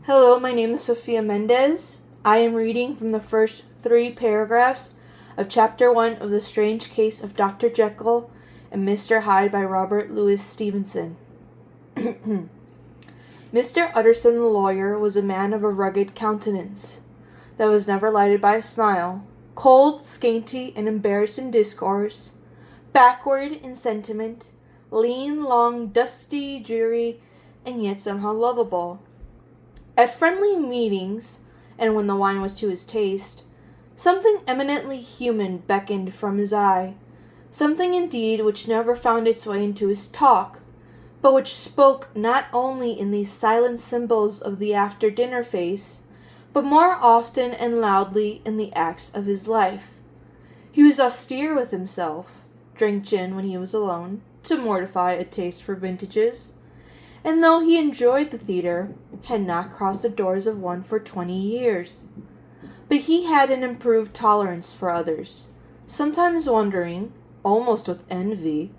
Hello, my name is Sophia Mendez. I am reading from the first 3 paragraphs of Chapter 1 of The Strange Case of Dr. Jekyll and Mr. Hyde by Robert Louis Stevenson. Mr. Utterson the lawyer was a man of a rugged countenance that was never lighted by a smile, cold, scanty, and embarrassed in discourse, backward in sentiment, lean, long, dusty, dreary, and yet somehow lovable. At friendly meetings, and when the wine was to his taste, something eminently human beckoned from his eye, something indeed which never found its way into his talk, but which spoke not only in these silent symbols of the after-dinner face, but more often and loudly in the acts of his life. He was austere with himself, drank gin when he was alone, to mortify a taste for vintages, and though he enjoyed the theatre, had not crossed the doors of one for 20 years. But he had an improved tolerance for others, sometimes wondering, almost with envy,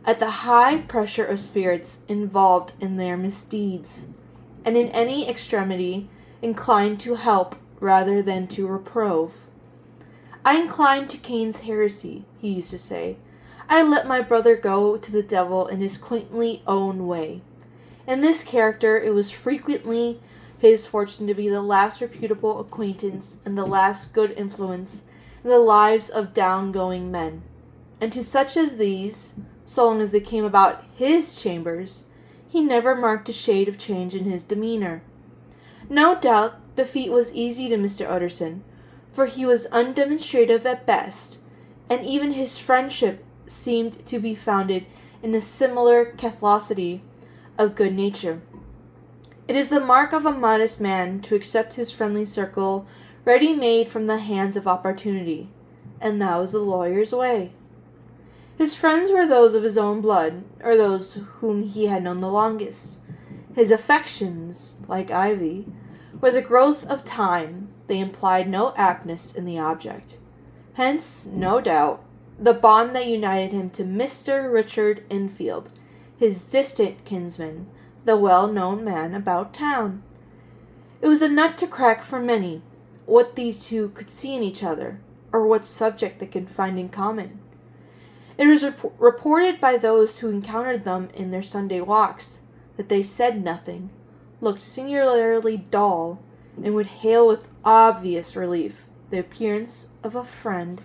at the high pressure of spirits involved in their misdeeds, and in any extremity inclined to help rather than to reprove. "I incline to Cain's heresy," he used to say. "I let my brother go to the devil in his quaintly own way." In this character, it was frequently his fortune to be the last reputable acquaintance and the last good influence in the lives of down-going men. And to such as these, so long as they came about his chambers, he never marked a shade of change in his demeanor. No doubt the feat was easy to Mr. Utterson, for he was undemonstrative at best, and even his friendship seemed to be founded in a similar catholicity of good nature. It is the mark of a modest man to accept his friendly circle ready-made from the hands of opportunity, and that was the lawyer's way. His friends were those of his own blood, or those whom he had known the longest. His affections, like ivy, were the growth of time. They implied no aptness in the object. Hence, no doubt, the bond that united him to Mr. Richard Enfield, his distant kinsman, the well-known man about town. It was a nut to crack for many, what these two could see in each other, or what subject they could find in common. It was reported by those who encountered them in their Sunday walks that they said nothing, looked singularly dull, and would hail with obvious relief the appearance of a friend.